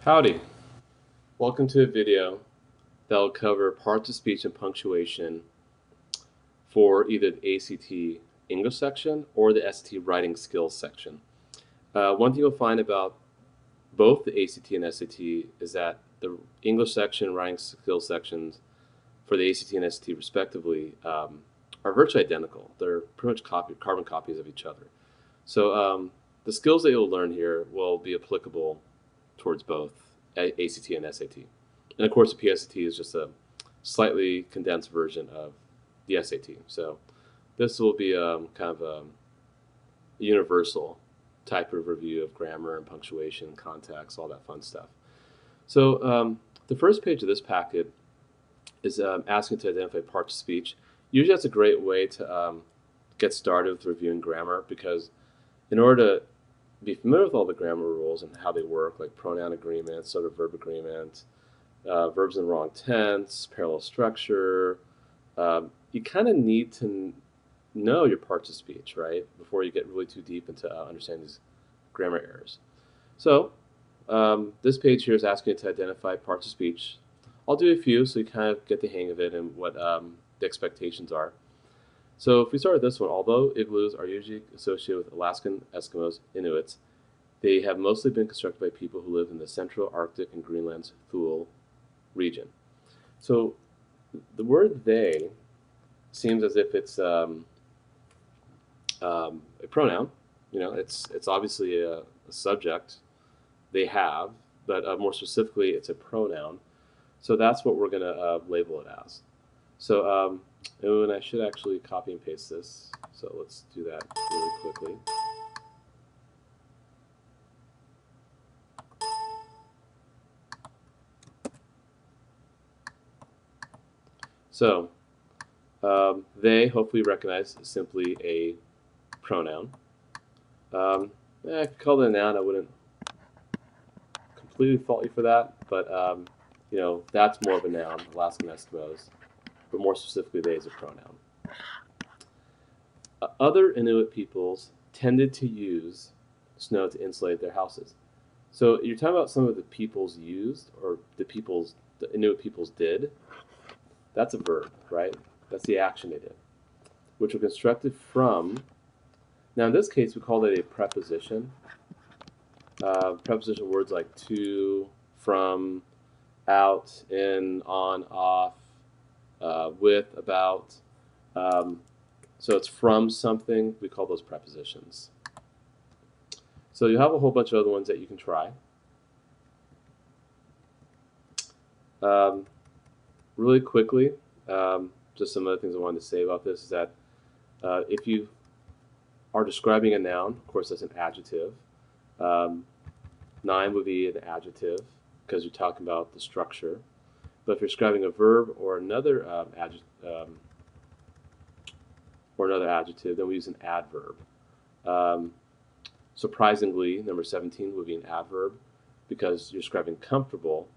Howdy! Welcome to a video that will cover parts of speech and punctuation for either the ACT English section or the SAT Writing Skills section. One thing you'll find about both the ACT and SAT is that the English section and Writing Skills sections for the ACT and SAT respectively are virtually identical. They're pretty much carbon copies of each other. So the skills that you'll learn here will be applicable towards both ACT and SAT. And of course, the PSAT is just a slightly condensed version of the SAT. So this will be kind of a universal type of review of grammar and punctuation, context, all that fun stuff. So the first page of this packet is asking to identify parts of speech. Usually that's a great way to get started with reviewing grammar, because in order to be familiar with all the grammar rules and how they work, like pronoun agreement, subject verb agreement, verbs in the wrong tense, parallel structure, you kind of need to know your parts of speech, right, before you get really too deep into understanding these grammar errors. So this page here is asking you to identify parts of speech. I'll do a few so you kind of get the hang of it and what the expectations are. So if we start with this one, although igloos are usually associated with Alaskan Eskimos, Inuits, they have mostly been constructed by people who live in the central Arctic and Greenland's Thule region. So the word they seems as if it's a pronoun. You know, it's obviously a subject, they have, but more specifically, it's a pronoun. So that's what we're going to label it as. So and I should actually copy and paste this. So let's do that really quickly. So they, hopefully recognize, is simply a pronoun. I could call it a noun. I wouldn't completely fault you for that, but you know, that's more of a noun, Alaskan Eskimos, but more specifically, they is a pronoun. Other Inuit peoples tended to use snow to insulate their houses. So you're talking about some of the peoples used, or the Inuit peoples did. That's a verb, right? That's the action they did, which were constructed from. Now in this case, we call it a preposition. Preposition words like to, from, out, in, on, off, with, about. So it's from something. We call those prepositions. So you have a whole bunch of other ones that you can try. Really quickly, just some other things I wanted to say about this is that if you are describing a noun, of course that's an adjective. Nine would be an adjective because you're talking about the structure. But if you're describing a verb or another adjective, then we use an adverb. Surprisingly, number 17 would be an adverb because you're describing comfortable.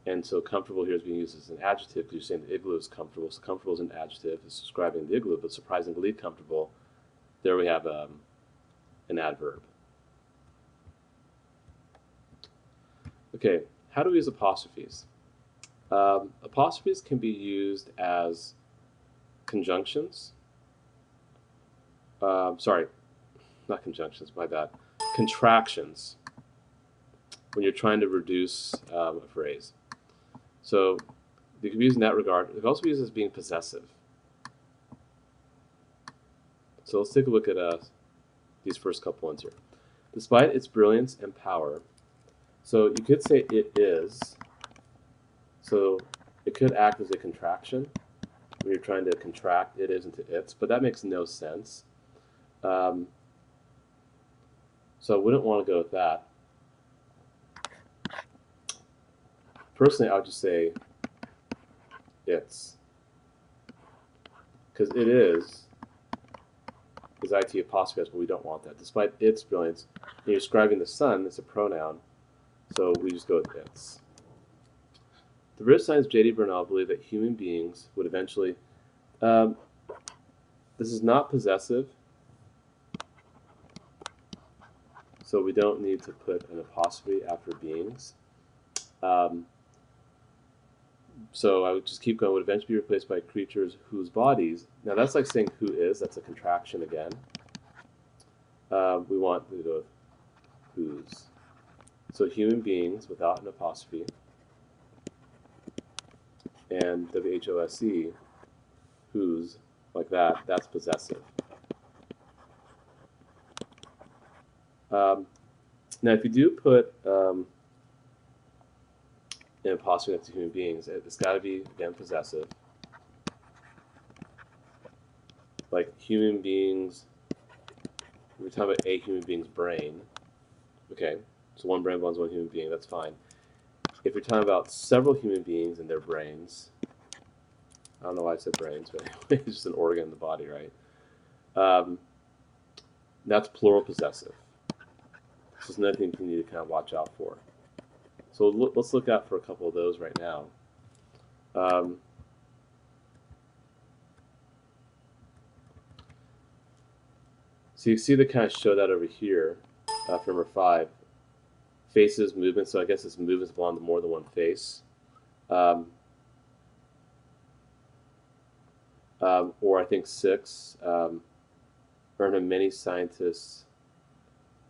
And so comfortable here is being used as an adjective because you're saying the igloo is comfortable. So comfortable is an adjective. It's describing the igloo, but surprisingly comfortable, there we have an adverb. Okay, how do we use apostrophes? Apostrophes can be used as conjunctions. Sorry, not conjunctions, my bad. Contractions when you're trying to reduce a phrase. So they can be used in that regard. It can also be used as being possessive. So let's take a look at these first couple ones here. Despite its brilliance and power, so you could say it is. So it could act as a contraction when you're trying to contract it is into its, but that makes no sense. So I wouldn't want to go with that. Personally, I would just say its, because it is IT apostrophe, but we don't want that. Despite its brilliance, you're describing the sun, it's a pronoun, so we just go with its. The British scientist J.D. Bernal believed that human beings would eventually. This is not possessive, So we don't need to put an apostrophe after beings. So I would just keep going. Would eventually be replaced by creatures whose bodies. Now that's like saying who is. That's a contraction again. We want to go with whose. So human beings without an apostrophe. And WHOSE, whose, like that, that's possessive. Now if you do put an apostrophe next to human beings, it's got to be, again, possessive. Like human beings, we're talking about a human being's brain. Okay, so one brain belongs to one human being, that's fine. If you're talking about several human beings and their brains, I don't know why I said brains, but anyway, it's just an organ in the body, right? That's plural possessive. This is another thing you need to kind of watch out for. So let's look out for a couple of those right now. So you see the kind of show that over here for number 5. Faces, movements. So I guess it's movements belong to more than one face. Or I think 6, earn a many scientists'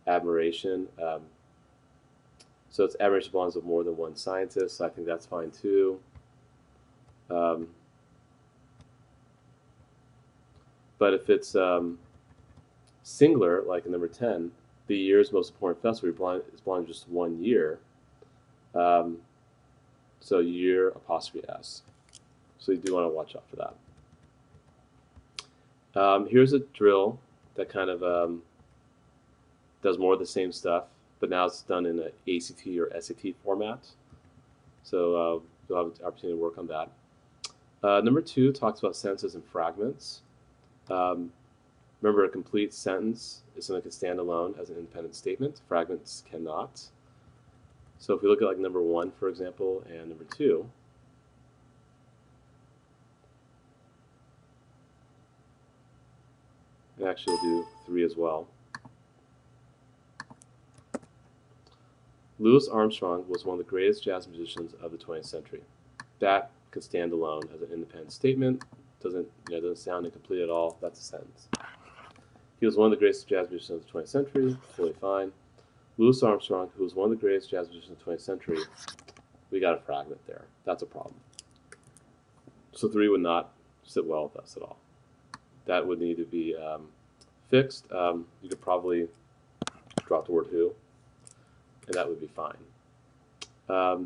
admiration. So it's admiration belongs to more than one scientist. So I think that's fine too. But if it's singular, like in number 10, the year's most important festival is belonging to just 1 year. So year apostrophe S. So you do want to watch out for that. Here's a drill that kind of does more of the same stuff, but now it's done in an ACT or SAT format. So you'll have an opportunity to work on that. Number 2 talks about sentences and fragments. Remember, a complete sentence is something that can stand alone as an independent statement. Fragments cannot. So if we look at like number 1, for example, and number 2, and actually we'll do 3 as well. Louis Armstrong was one of the greatest jazz musicians of the 20th century. That could stand alone as an independent statement. Doesn't sound incomplete at all. That's a sentence. He was one of the greatest jazz musicians of the 20th century. Totally fine. Louis Armstrong, who was one of the greatest jazz musicians of the 20th century, we got a fragment there. That's a problem. So 3 would not sit well with us at all. That would need to be fixed. You could probably drop the word who, and that would be fine. So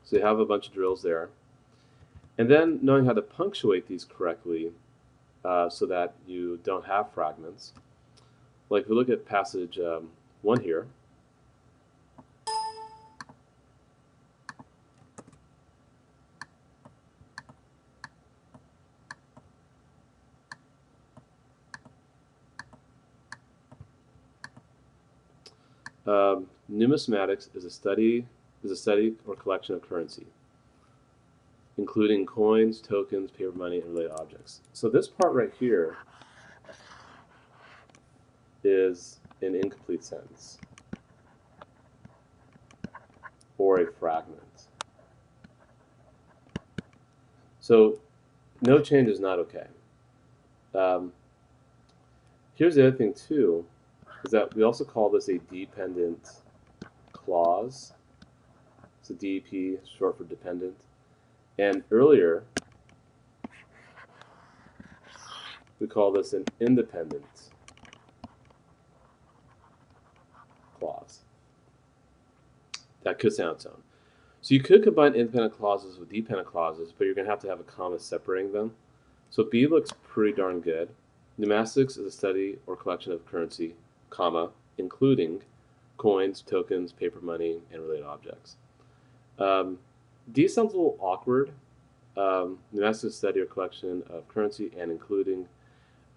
you have a bunch of drills there. And then knowing how to punctuate these correctly so that you don't have fragments. Like if we look at passage 1 here, numismatics is a study or collection of currency, including coins, tokens, paper money, and related objects. So this part right here is an incomplete sentence or a fragment. So no change is not okay. Here's the other thing too, is that we also call this a dependent clause. So DEP, short for dependent. And earlier, we call this an independent clause. That could sound its own. So you could combine independent clauses with dependent clauses, but you're going to have a comma separating them. So B looks pretty darn good. Numismatics is a study or collection of currency, comma, including coins, tokens, paper money, and related objects. D sounds a little awkward. Numismatics is a study or collection of currency and including.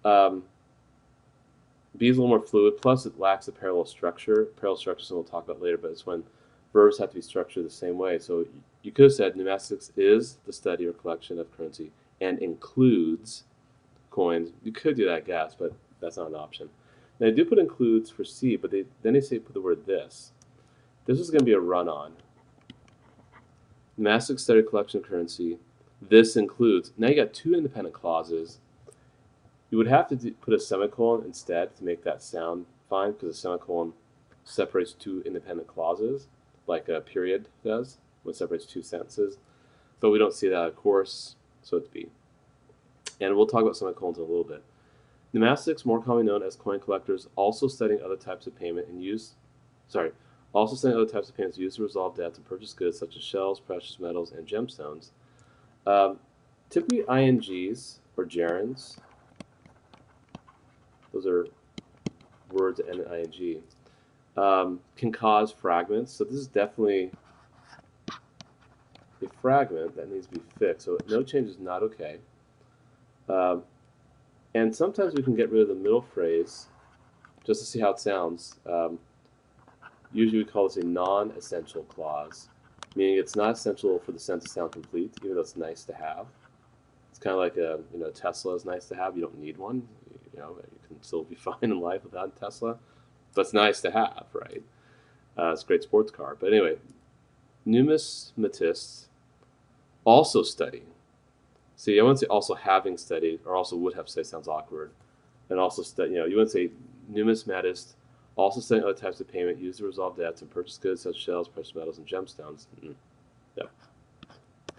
B is a little more fluid, plus it lacks a parallel structure. Parallel structure, something we'll talk about later, but it's when verbs have to be structured the same way. So you could have said numismatics is the study or collection of currency and includes coins. You could do that, I guess, but that's not an option. Now, they do put includes for C, but then they say put the word this. This is going to be a run-on. Massive study collection of currency. This includes. Now you got two independent clauses. You would have to put a semicolon instead to make that sound fine, because a semicolon separates two independent clauses, like a period does when it separates two sentences. But we don't see that, of course, so it's B. And we'll talk about semicolons in a little bit. Numismatics, more commonly known as coin collectors, also studying other types of payment and also studying other types of payments used to resolve debts and purchase goods such as shells, precious metals, and gemstones. Typically, INGs or gerunds, those are words that end in ing, can cause fragments. So this is definitely a fragment that needs to be fixed. So no change is not okay. And sometimes we can get rid of the middle phrase just to see how it sounds. Usually we call this a non-essential clause, meaning it's not essential for the sentence to sound complete, even though it's nice to have. It's kind of like a Tesla is nice to have. You don't need one. You can still be fine in life without a Tesla, but it's nice to have, right? It's a great sports car. But anyway, numismatists also study. See, I wouldn't say also having studied, or also would have studied, sounds awkward. And also study, you wouldn't say numismatist also studying other types of payment used to resolve debts and purchase goods such as shells, precious metals, and gemstones. No.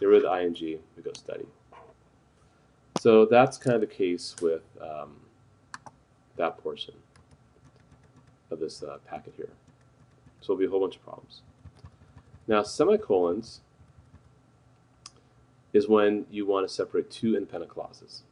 Get rid of the ing, we go study. So that's kind of the case with that portion of this packet here. So it'll be a whole bunch of problems. Now, semicolons is when you want to separate two independent clauses.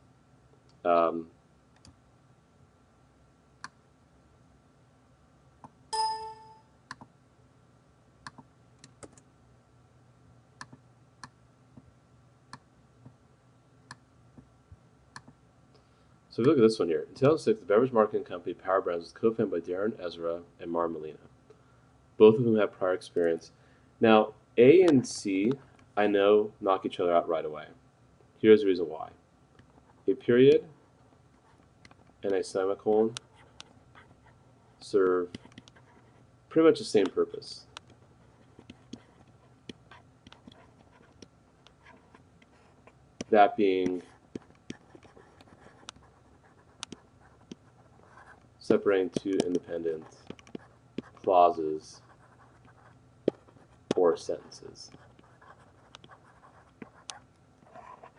So if you look at this one here, in 2006, the beverage marketing company Power Brands was co-founded by Darren Ezra and Mar Molina, both of whom have prior experience. Now, A and C, I know, knock each other out right away. Here's the reason why. A period and a semicolon serve pretty much the same purpose. That being separating two independent clauses or sentences.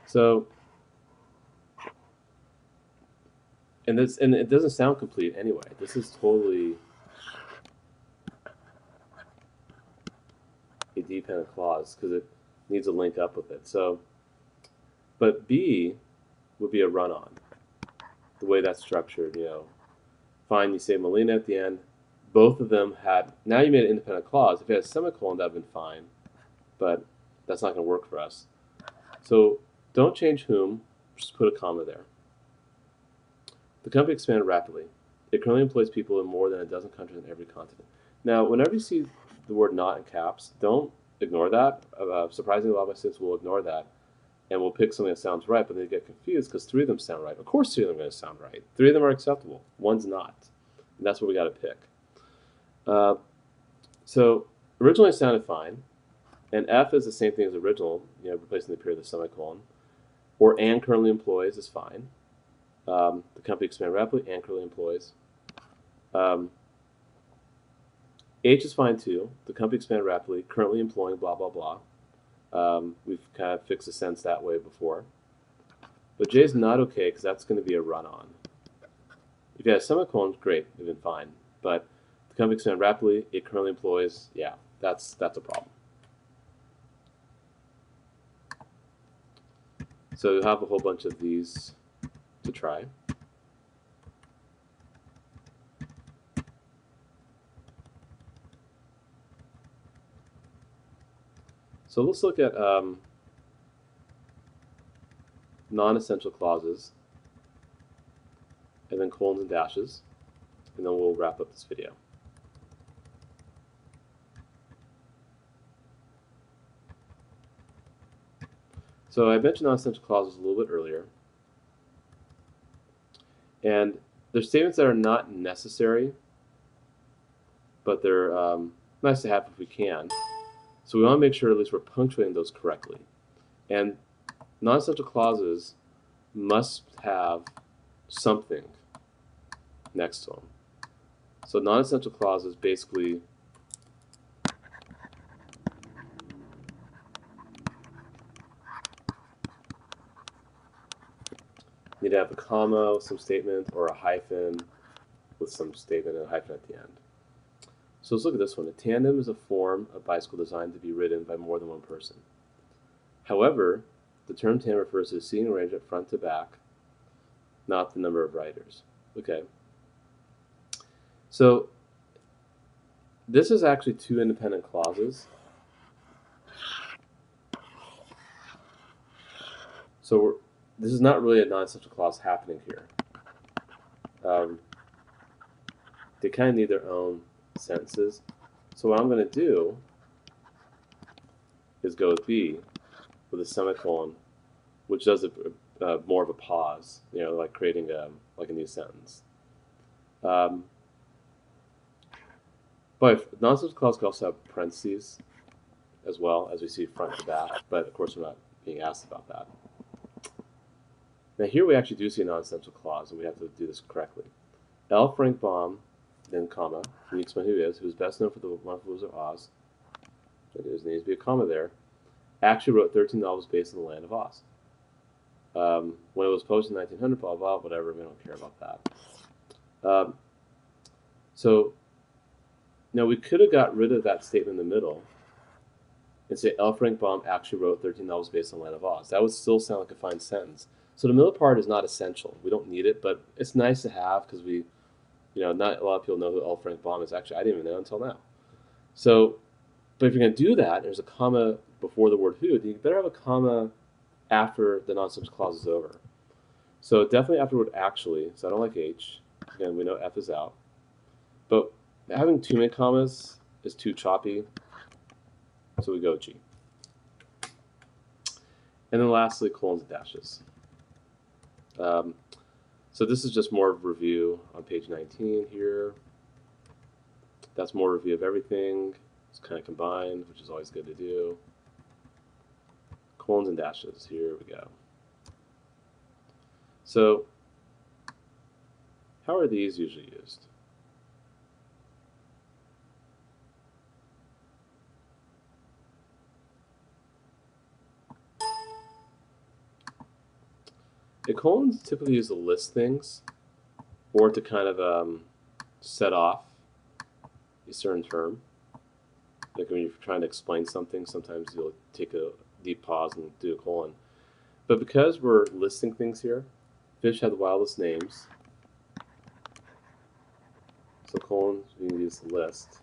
So, and it doesn't sound complete anyway. This is totally a dependent clause because it needs to link up with it. So, but B would be a run-on. The way that's structured, fine, you say Molina at the end. Both of them had, now you made an independent clause. If you had a semicolon, that would have been fine, but that's not going to work for us. So don't change whom, just put a comma there. The company expanded rapidly. It currently employs people in more than a dozen countries in every continent. Now, whenever you see the word not in caps, don't ignore that. Surprisingly, a lot of my students will ignore that and will pick something that sounds right, but they get confused because three of them sound right. Of course, three of them are going to sound right. Three of them are acceptable. One's not. And that's what we got to pick. So originally it sounded fine, and F is the same thing as original, replacing the period with a semicolon. Or and currently employs is fine. The company expanded rapidly and currently employs. H is fine too. The company expanded rapidly, currently employing blah, blah, blah. We've kind of fixed the sentence that way before. But J is not okay because that's going to be a run-on. If you had a semicolon, great, it would have been fine. But the company expanded rapidly, it currently employs, yeah, that's a problem. So you'll have a whole bunch of these to try. So let's look at non-essential clauses, and then colons and dashes, and then we'll wrap up this video. So I mentioned non-essential clauses a little bit earlier, and They're statements that are not necessary, but they're nice to have if we can. So we want to make sure at least we're punctuating those correctly. And non-essential clauses must have something next to them. So non-essential clauses basically need to have a comma with some statement or a hyphen with some statement and a hyphen at the end. So let's look at this one. A tandem is a form of bicycle designed to be ridden by more than one person. However, the term tandem refers to the seating arrangement front to back, not the number of riders. Okay. So this is actually two independent clauses. So this is not really a non-essential clause happening here. They kind of need their own sentences. So what I'm going to do is go with B with a semicolon, which does more of a pause, like creating like a new sentence. But non-essential clause can also have parentheses as well, as we see front to back, but of course we're not being asked about that. Now here we actually do see a non-essential clause, and we have to do this correctly. L. Frank Baum, then comma, we explain who he is, who's best known for the Wonderful Wizard of Oz. There needs to be a comma there. Actually wrote 13 novels based on the land of Oz. When it was posted in 1900, blah, blah, whatever, we don't care about that. So now we could have got rid of that statement in the middle and say L. Frank Baum actually wrote 13 novels based on the land of Oz. That would still sound like a fine sentence. So the middle part is not essential. We don't need it, but it's nice to have because we, not a lot of people know who L. Frank Baum is. Actually, I didn't even know until now. So, but if you're going to do that, there's a comma before the word who, then you better have a comma after the non-essential clause is over. So definitely after the word actually, so I don't like H. Again, we know F is out. But having too many commas is too choppy, so we go G. And then lastly, colons and dashes. So this is just more of a review on page 19 here. That's more review of everything. It's kind of combined, which is always good to do. Colons and dashes, here we go. So how are these usually used? The colons typically used to list things or to kind of set off a certain term. Like when you're trying to explain something, sometimes you'll take a deep pause and do a colon. But because we're listing things here, fish have the wildest names. So colons being used to list.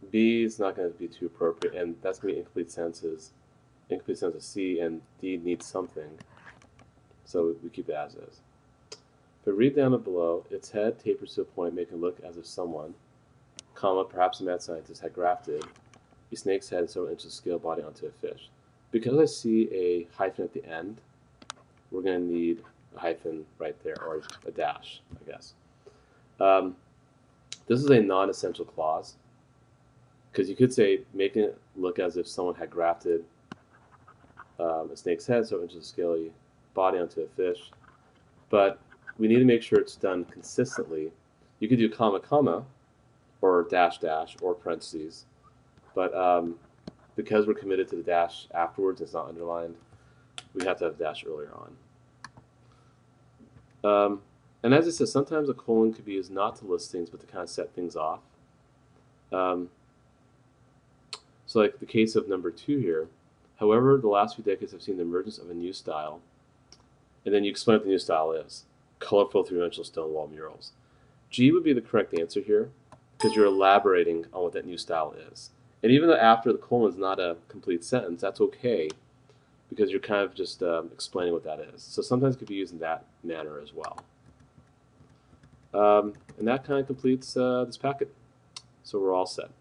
B is not going to be too appropriate, and that's going to be incomplete sentences. Incomplete sentence of C, and D needs something, so we keep it as is. But read down below, its head tapers to a point making it look as if someone, comma, perhaps a mad scientist, had grafted a snake's head several inches of scale body onto a fish. Because I see a hyphen at the end, we're going to need a hyphen right there, or a dash, I guess. This is a non-essential clause, because you could say making it look as if someone had grafted a snake's head, so inches of scaly body onto a fish. But we need to make sure it's done consistently. You could do comma, comma, or dash, dash, or parentheses. But because we're committed to the dash afterwards, it's not underlined, we have to have dash earlier on. And as I said, sometimes a colon could be used not to list things, but to kind of set things off. So like the case of number 2 here, however, the last few decades have seen the emergence of a new style, and then you explain what the new style is. Colorful three-dimensional stone wall murals. G would be the correct answer here, because you're elaborating on what that new style is. And even though after the colon is not a complete sentence, that's okay, because you're kind of just explaining what that is. So sometimes it could be used in that manner as well. And that kind of completes this packet. So we're all set.